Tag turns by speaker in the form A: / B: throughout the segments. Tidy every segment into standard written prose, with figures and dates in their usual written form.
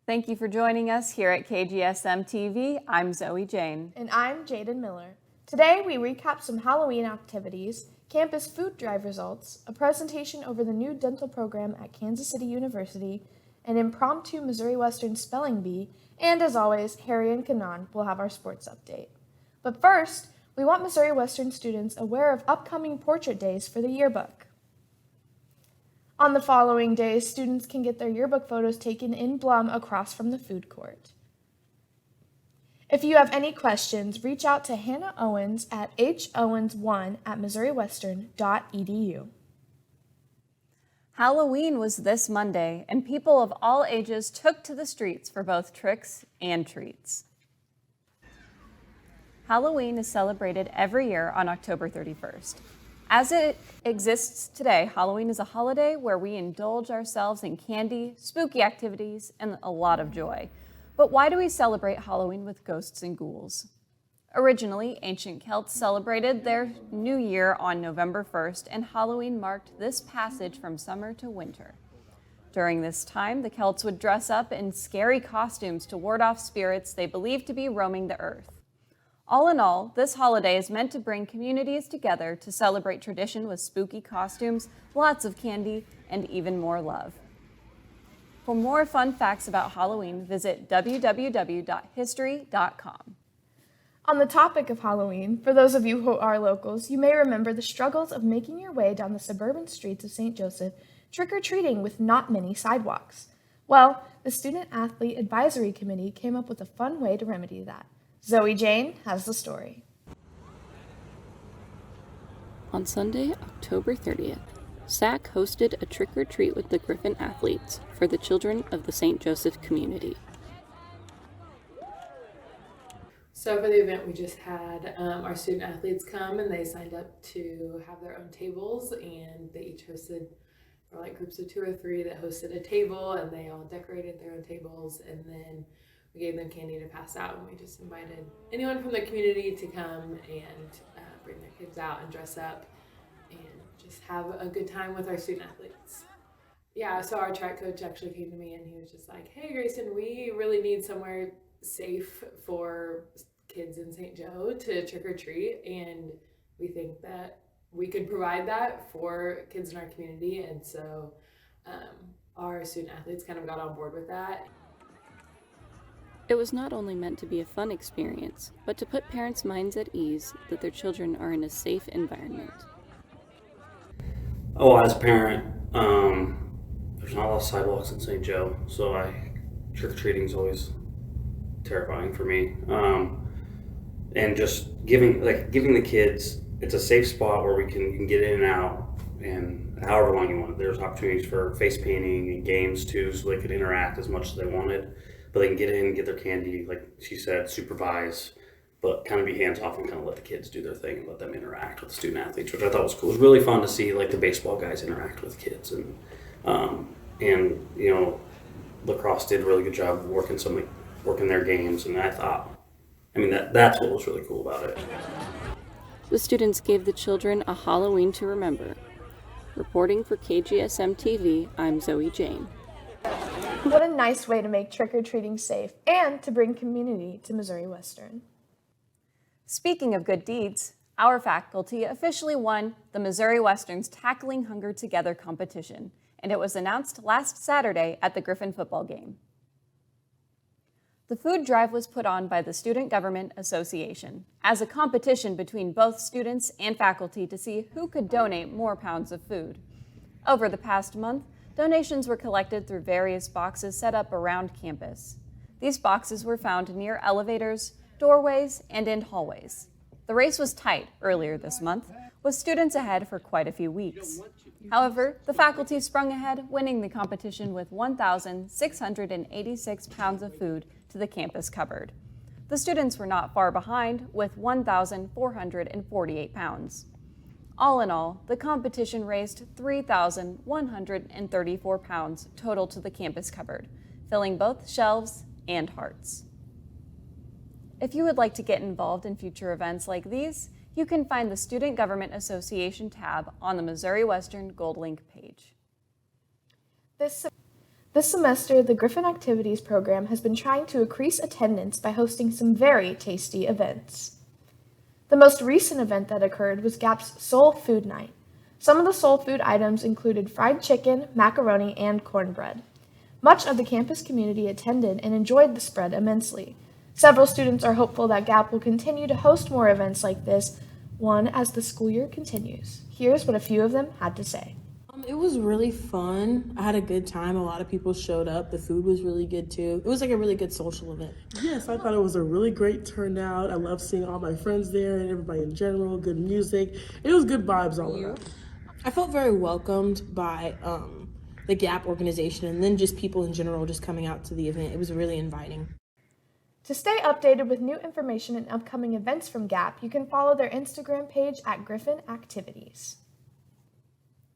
A: Thank you for joining us here at KGSM-TV. I'm Zoe Jane.
B: And I'm Jaden Miller. Today we recap some Halloween activities, campus food drive results, a presentation over the new dental program at Kansas City University, an impromptu Missouri Western Spelling Bee, and as always, Harry and Kanan will have our sports update. But first, we want Missouri Western students aware of upcoming portrait days for the yearbook. On the following days, students can get their yearbook photos taken in Blum across from the food court. If you have any questions, reach out to Hannah Owens at howens1@missouriwestern.edu.
A: Halloween was this Monday, and people of all ages took to the streets for both tricks and treats. Halloween is celebrated every year on October 31st. As it exists today, Halloween is a holiday where we indulge ourselves in candy, spooky activities, and a lot of joy. But why do we celebrate Halloween with ghosts and ghouls? Originally, ancient Celts celebrated their new year on November 1st, and Halloween marked this passage from summer to winter. During this time, the Celts would dress up in scary costumes to ward off spirits they believed to be roaming the earth. All in all, this holiday is meant to bring communities together to celebrate tradition with spooky costumes, lots of candy, and even more love. For more fun facts about Halloween, visit www.history.com.
B: On the topic of Halloween, for those of you who are locals, you may remember the struggles of making your way down the suburban streets of St. Joseph trick-or-treating with not many sidewalks. Well, the Student Athlete Advisory Committee came up with a fun way to remedy that. Zoe Jane has the story.
C: On Sunday, October 30th, SAAC hosted a trick-or-treat with the Griffon Athletes for the children of the St. Joseph community.
D: So for the event, we just had our student athletes come and they signed up to have their own tables, and they each hosted, or like groups of 2 or 3 that hosted a table, and they all decorated their own tables, and then we gave them candy to pass out, and we just invited anyone from the community to come and bring their kids out and dress up and just have a good time with our student athletes. Yeah, so our track coach actually came to me and he was just like, "Hey Grayson, we really need somewhere safe for kids in St. Joe to trick or treat, and we think that we could provide that for kids in our community." And so our student athletes kind of got on board with that.
C: It was not only meant to be a fun experience, but to put parents' minds at ease that their children are in a safe environment.
E: Oh, as a parent, there's not a lot of sidewalks in St. Joe, so trick-or-treating is always terrifying for me. And just giving the kids, it's a safe spot where you can get in and out, and however long you want. There's opportunities for face painting and games too, so they could interact as much as they wanted. But they can get in, get their candy, like she said, supervise, but kind of be hands off and kind of let the kids do their thing and let them interact with the student athletes, which I thought was cool. It was really fun to see like the baseball guys interact with kids, and you know, lacrosse did a really good job of working their games, and that's what was really cool about it.
C: The students gave the children a Halloween to remember. Reporting for KGSM-TV, I'm Zoe Jane.
B: What a nice way to make trick-or-treating safe and to bring community to Missouri Western.
A: Speaking of good deeds, our faculty officially won the Missouri Western's Tackling Hunger Together competition, and it was announced last Saturday at the Griffon football game. The food drive was put on by the Student Government Association as a competition between both students and faculty to see who could donate more pounds of food. Over the past month, donations were collected through various boxes set up around campus. These boxes were found near elevators, doorways, and in hallways. The race was tight earlier this month, with students ahead for quite a few weeks. However, the faculty sprung ahead, winning the competition with 1,686 pounds of food to the campus cupboard. The students were not far behind, with 1,448 pounds. All in all, the competition raised 3,134 pounds total to the campus cupboard, filling both shelves and hearts. If you would like to get involved in future events like these, you can find the Student Government Association tab on the Missouri Western Gold Link page.
B: This This semester, the Griffon Activities program has been trying to increase attendance by hosting some very tasty events. The most recent event that occurred was GAP's Soul Food Night. Some of the soul food items included fried chicken, macaroni, and cornbread. Much of the campus community attended and enjoyed the spread immensely. Several students are hopeful that GAP will continue to host more events like this one as the school year continues. Here's what a few of them had to say.
F: It was really fun. I had a good time. A lot of people showed up. The food was really good too. It was like a really good social event.
G: Yes, I thought it was a really great turnout. I love seeing all my friends there and everybody in general, good music. It was good vibes all around.
F: I felt very welcomed by the GAP organization and then just people in general just coming out to the event. It was really inviting.
B: To stay updated with new information and upcoming events from GAP, you can follow their Instagram page at Griffon Activities.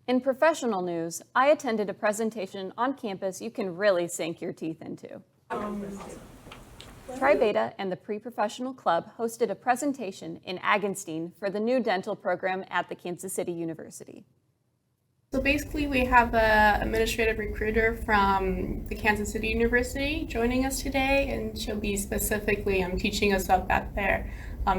A: In professional news, I attended a presentation on campus you can really sink your teeth into. Tri Beta and the Pre-Professional Club hosted a presentation in Agenstein for the new dental program at the Kansas City University.
H: So basically we have an administrative recruiter from the Kansas City University joining us today, and she'll be specifically teaching us up at their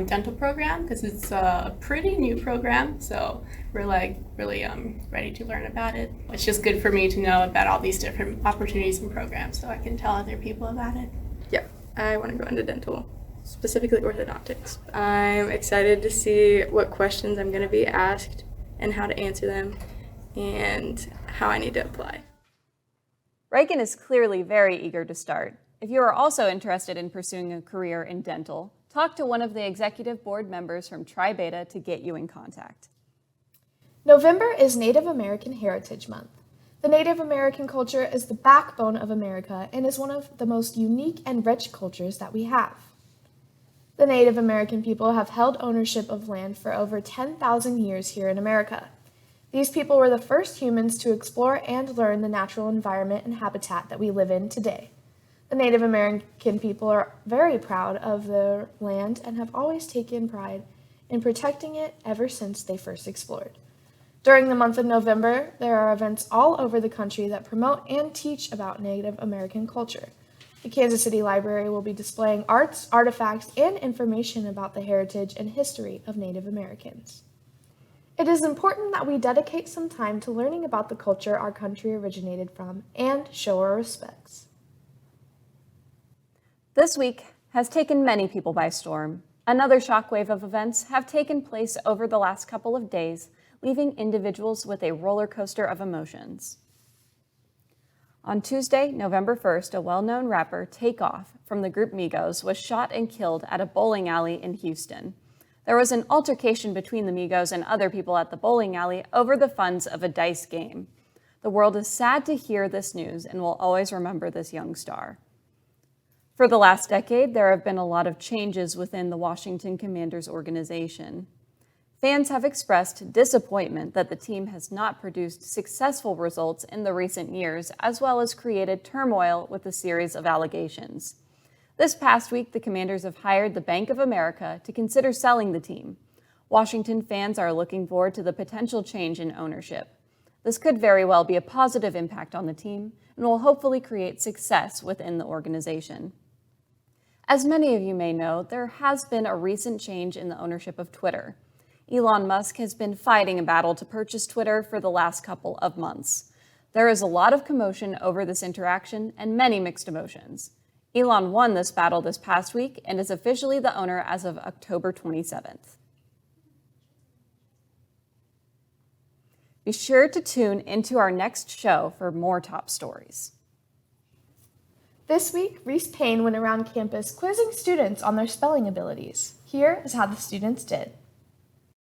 H: dental program because it's a pretty new program, so we're really ready to learn about it. It's just good for me to know about all these different opportunities and programs so I can tell other people about it.
I: Yeah, I want to go into dental, specifically orthodontics. I'm excited to see what questions I'm going to be asked and how to answer them, and how I need to apply.
A: Reagan is clearly very eager to start. If you are also interested in pursuing a career in dental, talk to one of the executive board members from Tri Beta to get you in contact.
B: November is Native American Heritage Month. The Native American culture is the backbone of America and is one of the most unique and rich cultures that we have. The Native American people have held ownership of land for over 10,000 years here in America. These people were the first humans to explore and learn the natural environment and habitat that we live in today. The Native American people are very proud of their land and have always taken pride in protecting it ever since they first explored. During the month of November, there are events all over the country that promote and teach about Native American culture. The Kansas City Library will be displaying arts, artifacts, and information about the heritage and history of Native Americans. It is important that we dedicate some time to learning about the culture our country originated from and show our respects.
A: This week has taken many people by storm. Another shockwave of events have taken place over the last couple of days, leaving individuals with a roller coaster of emotions. On Tuesday, November 1st, a well-known rapper, Takeoff, from the group Migos, was shot and killed at a bowling alley in Houston. There was an altercation between the Migos and other people at the bowling alley over the funds of a dice game. The world is sad to hear this news and will always remember this young star. For the last decade, there have been a lot of changes within the Washington Commanders organization. Fans have expressed disappointment that the team has not produced successful results in the recent years, as well as created turmoil with a series of allegations. This past week, the Commanders have hired the Bank of America to consider selling the team. Washington fans are looking forward to the potential change in ownership. This could very well be a positive impact on the team and will hopefully create success within the organization. As many of you may know, there has been a recent change in the ownership of Twitter. Elon Musk has been fighting a battle to purchase Twitter for the last couple of months. There is a lot of commotion over this interaction and many mixed emotions. Elon won this battle this past week and is officially the owner as of October 27th. Be sure to tune into our next show for more top stories.
B: This week, Reese Payne went around campus quizzing students on their spelling abilities. Here is how the students did.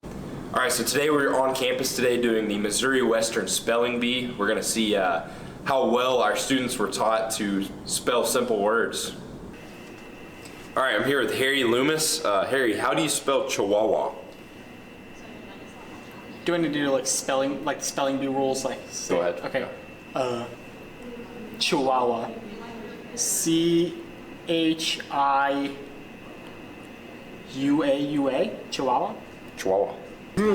J: All right, so today we're on campus today doing the Missouri Western Spelling Bee. We're going to see how well our students were taught to spell simple words. All right, I'm here with Harry Loomis. Harry, how do you spell Chihuahua?
K: Do I need to do like spelling bee rules?
J: Go ahead.
K: Okay. Chihuahua. CHIUAUA. Chihuahua.
J: Chihuahua. All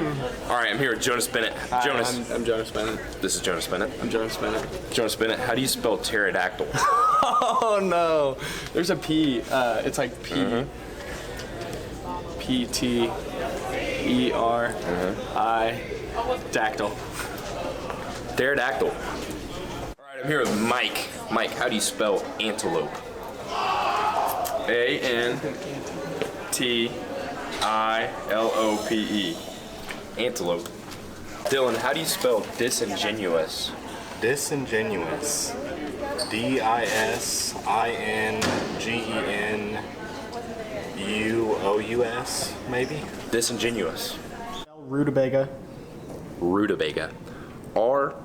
J: right, I'm here with Jonas Bennett. Jonas.
L: I'm Jonas Bennett.
J: This is Jonas Bennett.
L: I'm Jonas Bennett.
J: Jonas Bennett, how do you spell pterodactyl?
L: Oh no, there's a P. It's like P. P-T-E-R-I dactyl.
J: Pterodactyl. All right, I'm here with Mike. Mike, how do you spell antelope?
L: A-N-T-I-L-O-P-E.
J: Antelope. Dylan, how do you spell disingenuous?
M: Disingenuous. D-I-S-I-N-G-E-N-U-O-U-S, maybe?
J: Disingenuous.
K: Rutabaga.
J: Rutabaga. R-O-O-T-A-U-B-A-G-A.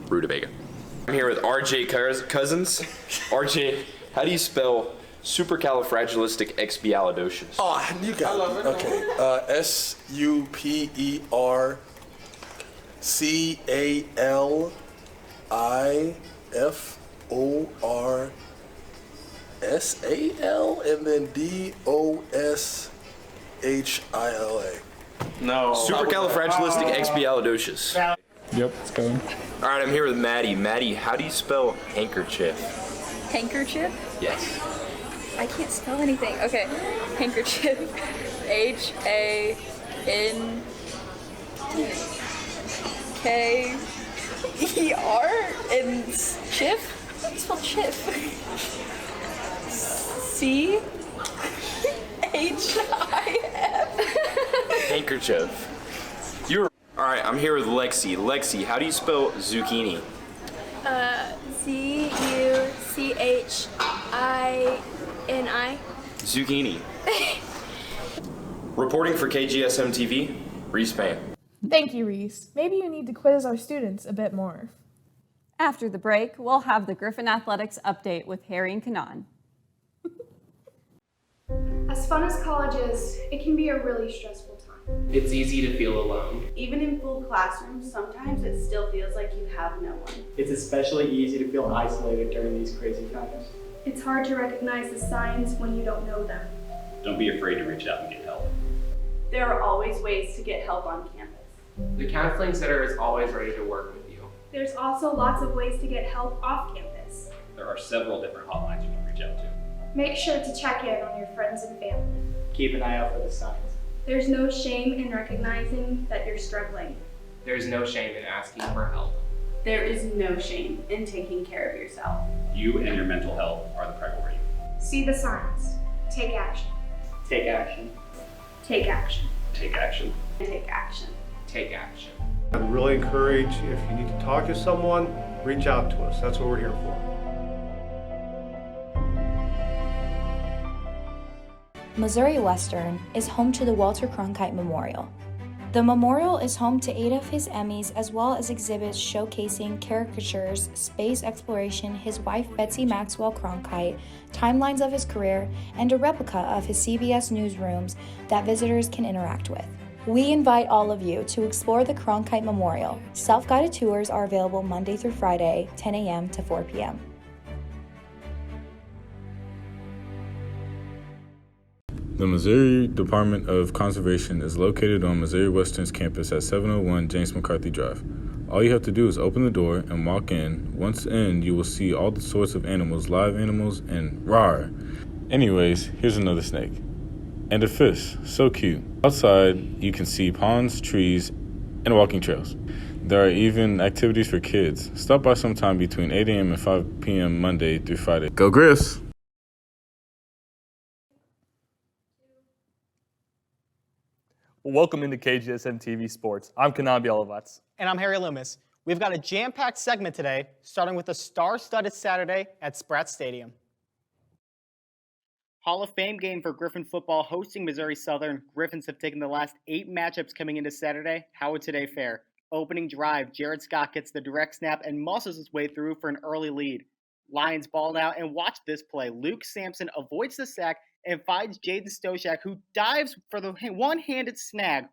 J: Rutabaga. I'm here with RJ Cousins. RJ, how do you spell supercalifragilisticexpialidocious?
N: Oh, you got it. Okay. SUPERCALIFORSAL and then DOSHILA.
L: No.
J: Supercalifragilisticexpialidocious.
K: Yep, it's going.
J: All right, I'm here with Maddie. Maddie, how do you spell handkerchief?
O: Handkerchief?
J: Yes.
O: I can't spell anything. Okay, handkerchief. H-A-N-K-E-R and chif? How do you spell chif? C-H-I-F.
J: Handkerchief. All right, I'm here with Lexi. Lexi, how do you spell zucchini?
O: Z-U-C-H-I-N-I.
J: Zucchini. Reporting for KGSM-TV, Reese Payne.
B: Thank you, Reese. Maybe you need to quiz our students a bit more.
A: After the break, we'll have the Griffon Athletics update with Harry and Kanan.
P: As fun as college is, it can be a really stressful time.
Q: It's easy to feel alone.
R: Even in full classrooms, sometimes it still feels like you have no one.
K: It's especially easy to feel isolated during these crazy times.
P: It's hard to recognize the signs when you don't know them.
Q: Don't be afraid to reach out and get help.
R: There are always ways to get help on campus.
Q: The Counseling Center is always ready to work with you.
P: There's also lots of ways to get help off campus.
Q: There are several different hotlines you can reach out to.
P: Make sure to check in on your friends and family.
K: Keep an eye out for the signs.
P: There's no shame in recognizing that you're struggling.
Q: There's no shame in asking for help.
R: There is no shame in taking care of yourself.
Q: You and your mental health are the priority.
P: See the signs. Take action.
K: Take action.
P: Take action.
Q: Take action.
R: Take action.
Q: Take action.
S: I'd really encourage, if you need to talk to someone, reach out to us. That's what we're here for.
T: Missouri Western is home to the Walter Cronkite Memorial. The memorial is home to 8 of his Emmys as well as exhibits showcasing caricatures, space exploration, his wife Betsy Maxwell Cronkite, timelines of his career, and a replica of his CBS newsrooms that visitors can interact with. We invite all of you to explore the Cronkite Memorial. Self-guided tours are available Monday through Friday, 10 a.m. to 4 p.m.
U: The Missouri Department of Conservation is located on Missouri Western's campus at 701 James McCarthy Drive. All you have to do is open the door and walk in. Once in, you will see all the sorts of animals, live animals, and rawr. Anyways, here's another snake. And a fish, so cute. Outside, you can see ponds, trees, and walking trails. There are even activities for kids. Stop by sometime between 8 a.m. and 5 p.m. Monday through Friday. Go Griffs!
V: Welcome into KGSM-TV Sports. I'm Kanan Bielovats.
K: And I'm Harry Loomis. We've got a jam-packed segment today, starting with a star-studded Saturday at Spratt Stadium. Hall of Fame game for Griffon football hosting Missouri Southern. Griffons have taken the last 8 matchups coming into Saturday. How would today fare? Opening drive, Jared Scott gets the direct snap and muscles his way through for an early lead. Lions ball now, and watch this play. Luke Sampson avoids the sack and finds Jaden Stoshak, who dives for the one-handed snag.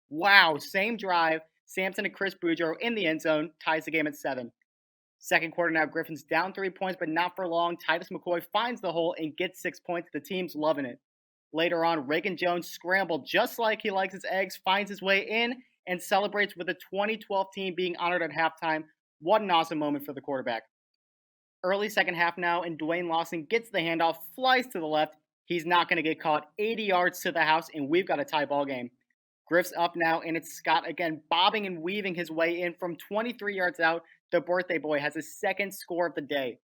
K: Wow, same drive, Sampson and Chris Boudreaux in the end zone ties the game at 7. Second quarter now, Griffin's down 3 points, but not for long. Titus McCoy finds the hole and gets 6 points. The team's loving it. Later on, Reagan Jones scrambled just like he likes his eggs, finds his way in, and celebrates with the 2012 team being honored at halftime. What an awesome moment for the quarterback. Early second half now, and Dwayne Lawson gets the handoff, flies to the left. He's not going to get caught. 80 yards to the house, and we've got a tie ball game. Griff's up now, and it's Scott again bobbing and weaving his way in from 23 yards out. The birthday boy has his second score of the day.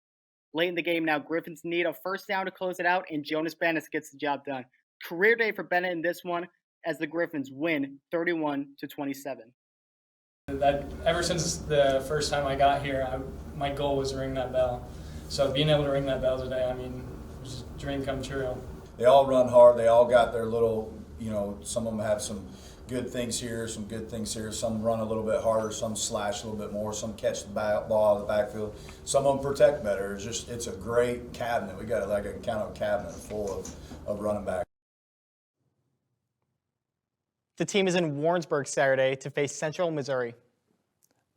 K: Late in the game now, Griffins need a first down to close it out, and Jonas Bennett gets the job done. Career day for Bennett in this one as the Griffins win 31-27.
D: Ever since the first time I got here, my goal was to ring that bell. So being able to ring that bell today, it was a dream come true.
E: They all run hard. They all got their little, some of them have some good things here, some good things here. Some run a little bit harder, some slash a little bit more, some catch the ball out of the backfield. Some of them protect better. It's a great cabinet. We got like a cabinet full of running backs.
K: The team is in Warrensburg Saturday to face Central Missouri.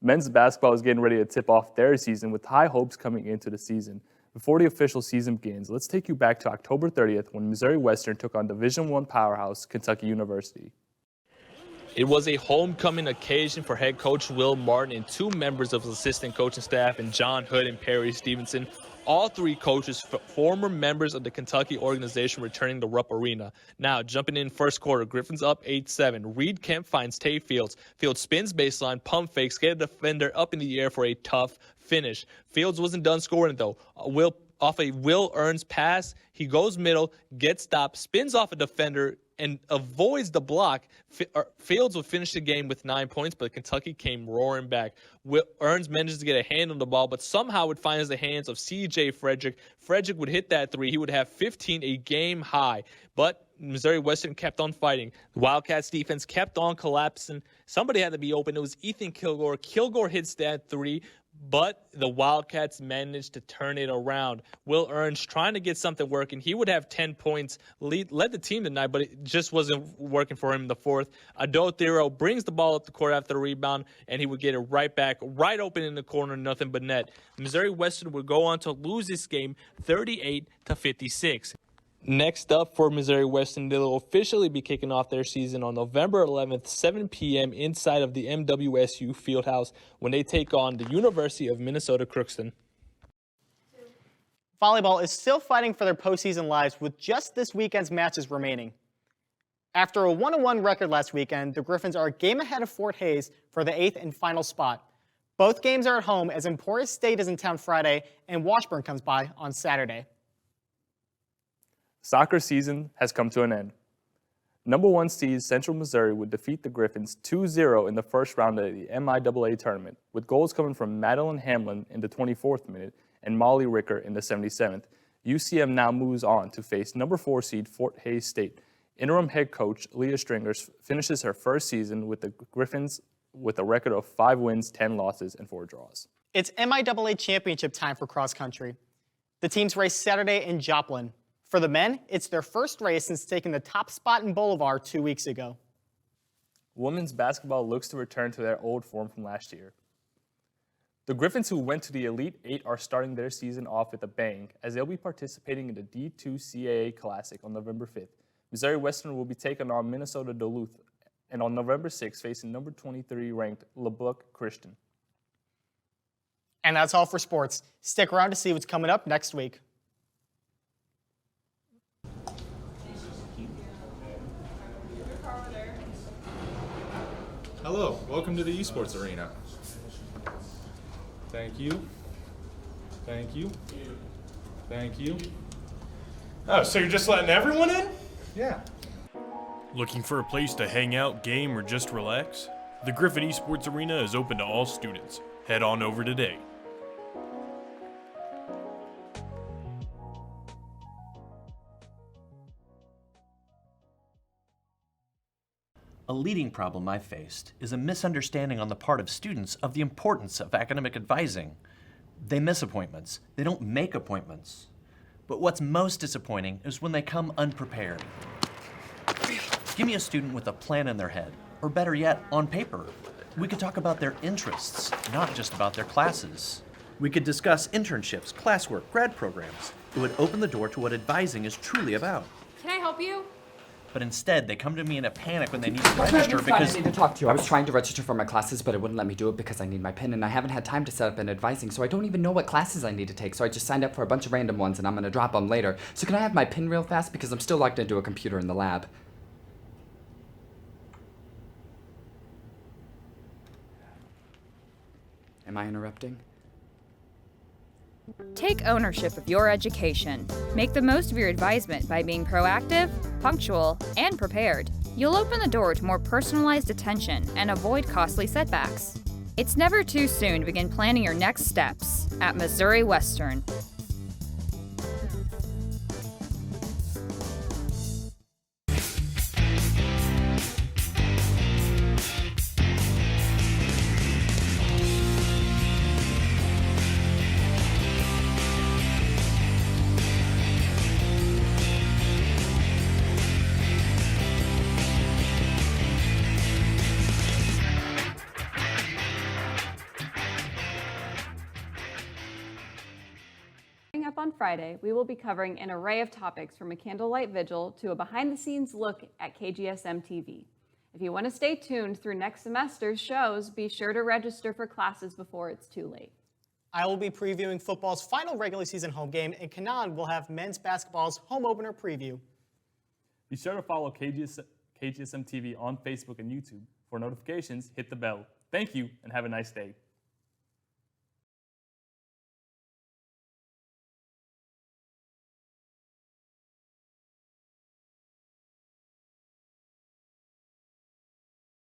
V: Men's basketball is getting ready to tip off their season with high hopes coming into the season. Before the official season begins, let's take you back to October 30th when Missouri Western took on Division I powerhouse Kentucky University. It was a homecoming occasion for head coach Will Martin and 2 members of his assistant coaching staff, and John Hood and Perry Stevenson. All 3 coaches, former members of the Kentucky organization, returning to Rupp Arena. Now, jumping in first quarter, Griffin's up 8-7. Reed Kemp finds Tay Fields. Fields spins baseline, pump fakes, get a defender up in the air for a tough finish. Fields wasn't done scoring, though. Off a Will Earns pass, he goes middle, gets stopped, spins off a defender, and avoids the block. Fields would finish the game with 9 points, but Kentucky came roaring back. Earns manages to get a hand on the ball, but somehow it finds the hands of C.J. Frederick. Frederick would hit that 3. He would have 15, a game high. But Missouri Western kept on fighting. The Wildcats defense kept on collapsing. Somebody had to be open. It was Ethan Kilgore. Kilgore hits that 3. But the Wildcats managed to turn it around. Will Earns trying to get something working. He would have 10 points, led the team tonight, but it just wasn't working for him in the fourth. Ado Thero brings the ball up the court after the rebound, and he would get it right back, right open in the corner, nothing but net. Missouri Western would go on to lose this game 38-56. Next up for Missouri Western, they'll officially be kicking off their season on November 11th, 7 p.m. inside of the MWSU Fieldhouse when they take on the University of Minnesota Crookston.
K: Volleyball is still fighting for their postseason lives with just this weekend's matches remaining. After a 1-1 record last weekend, the Griffins are a game ahead of Fort Hays for the 8th and final spot. Both games are at home as Emporia State is in town Friday and Washburn comes by on Saturday.
V: Soccer season has come to an end. Number 1 seed Central Missouri would defeat the Griffins 2-0 in the first round of the MIAA tournament, with goals coming from Madeline Hamlin in the 24th minute and Molly Ricker in the 77th. UCM now moves on to face number 4 seed Fort Hays State. Interim head coach Leah Stringers finishes her first season with the Griffins with a record of 5 wins, 10 losses, and 4 draws.
K: It's MIAA championship time for cross country. The teams race Saturday in Joplin. For the men, it's their first race since taking the top spot in Boulevard 2 weeks ago.
V: Women's basketball looks to return to their old form from last year. The Griffins, who went to the Elite 8, are starting their season off with a bang as they'll be participating in the D2 CAA Classic on November 5th. Missouri Western will be taking on Minnesota Duluth, and on November 6th facing number 23 ranked Lubbock Christian.
K: And that's all for sports. Stick around to see what's coming up next week.
L: Hello, welcome to the esports arena. Thank you. Thank you. Thank you. Oh, so you're just letting everyone in? Yeah.
W: Looking for a place to hang out, game, or just relax? The Griffon Esports Arena is open to all students. Head on over today.
X: A leading problem I've faced is a misunderstanding on the part of students of the importance of academic advising. They miss appointments. They don't make appointments. But what's most disappointing is when they come unprepared. Give me a student with a plan in their head, or better yet, on paper. We could talk about their interests, not just about their classes. We could discuss internships, classwork, grad programs. It would open the door to what advising is truly about.
C: Can I help you?
X: But instead, they come to me in a panic when they need to register because...
F: I need to talk to you. I was trying to register for my classes, but it wouldn't let me do it because I need my PIN, and I haven't had time to set up an advising, so I don't even know what classes I need to take, so I just signed up for a bunch of random ones, and I'm going to drop them later. So can I have my PIN real fast, because I'm still logged into a computer in the lab? Am I interrupting?
C: Take ownership of your education. Make the most of your advisement by being proactive, punctual, and prepared. You'll open the door to more personalized attention and avoid costly setbacks. It's never too soon to begin planning your next steps at Missouri Western.
A: Coming up on Friday, we will be covering an array of topics from a candlelight vigil to a behind-the-scenes look at KGSM-TV. If you want to stay tuned through next semester's shows, be sure to register for classes before it's too late.
G: I will be previewing football's final regular season home game, and Kanan will have men's basketball's home opener preview.
V: Be sure to follow KGSM-TV on Facebook and YouTube. For notifications, hit the bell. Thank you, and have a nice day.